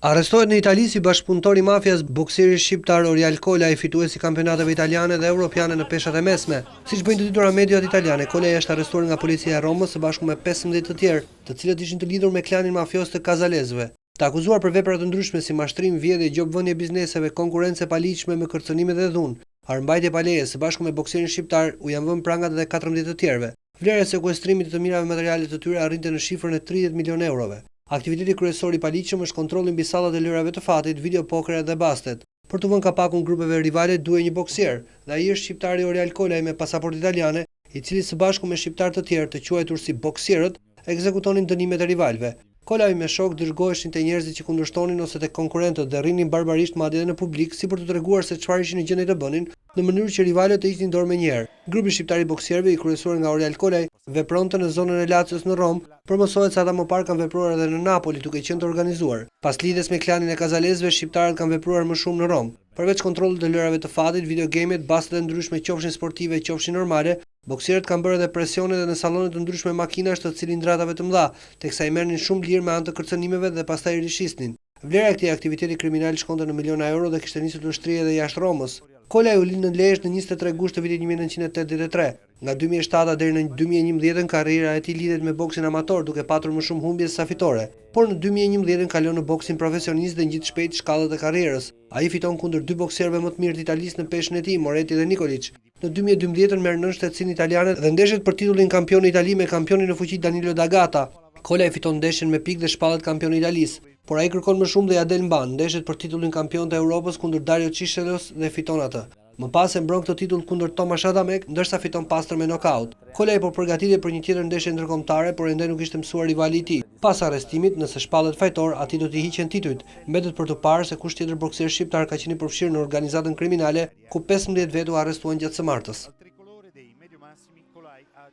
Arrestohet në Itali si bashkëpunëtor i mafias bokseri shqiptar Orial Kolaj, fituesi kampionateve italiane dhe europiane në peshat e mesme. Siç bëjnë të ditura mediat italiane, Kolaj është arrestuar nga policia e Romës së bashku me 15 të tjerë, të cilët ishin të lidhur me klanin mafios të Kazalezëve. Të akuzuar për vepra të ndryshme si mashtrim, vjedhje, gjobvënie bizneseve, konkurrencë e paligjshme me kërcënime dhe dhunë, armbajtje pa leje së bashku me bokserin shqiptar u janë vënë prangat edhe 14 të tjerëve. Vlera e sekuestrimit të mirave materiale të tyre arrinte në shifrën e 30 milionë eurove. Aktiviteti kryesor i paligjshëm është kontrolli mbi sallat e lirave të fatit, video pokerat dhe bastet. Për të vënë kapakun grupeve rivale duhej një boksier, dhe ai është shqiptari Orial Kolaj me pasaportë italiane, i cili së bashku me shqiptar të tjerë të quajtur si boksierët, ekzekutonin dënimet e rivalëve. Kolaj me shok dërgoheshin te njerëzit që kundërshtonin ose te konkurrentët dhe rrinin barbarisht madje edhe në publik si për të treguar se çfarë ishin në gjendje të bënin, në mënyrë që rivalët të hiqnin dorë me njëherë. Grupi shqiptar i boksierëve, i kryesuar nga Orial Kolaj, vepronte në zonën e Lazios në Rom, por mosohet se ata më parë kanë vepruar edhe në Napoli duke qenë të organizuar. Pas lidhjes me klanin e Kazalezëve, shqiptarët kanë vepruar më shumë në Rom. Përveç kontrollit të lërave të fatit, videogamet, bastet e ndryshme qofshin sportive, qofshin normale, boksierët kanë bërë edhe presione dhe në sallone të ndryshme makinash të cilindratave të mëdha, teksa i merrnin shumë lirë me anë të kërcënimeve dhe pastaj rishisnin. Vlera e këtij aktiviteti kriminal shkonte në miliona euro dhe kishte nisur lushtri edhe jashtë Romës. Kolaj u lind në Lezhë në 23 gusht të vitit 1983. Nga 2007 deri në 2011 karriera e tij lidhet me boksin amator, duke patur më shumë humbje se sa fitore. Por në 2011 kalon në boksin profesionist dhe ngjit shpejt shkallët e karrierës. Ai fiton kundër dy bokserëve më të mirë të Italisë në peshën e tij, Moretti dhe Nikolić. Në 2012 merr nën shtetësinë italiane dhe ndeshet për titullin kampion i Itali me kampionin në fuqi Danilo D'Agata. Kolaj fiton ndeshjen me pikë dhe shpallet kampion i Italisë, por ai kërkon më shumë dhe ja del mban, ndeshet për titullin kampion të Europës kundër Dario Chiscelos dhe fiton atë. Më pas e mbron këtë titull kundër Tomasz Adamek, ndërsa fiton pastër me nokaut. Kolaj po përgatitej për një tjetër ndeshje ndërkombëtare, por ende nuk ishte mësuar rivali i tij. Pas arrestimit, nëse shpallet fajtor, atij do t'i hiqen titujt. Mbetet për të parë se kush tjetër bokser shqiptar ka qenë i përfshirë në organizatën kriminale, ku 15 vet u arrestuan gjatë së martës.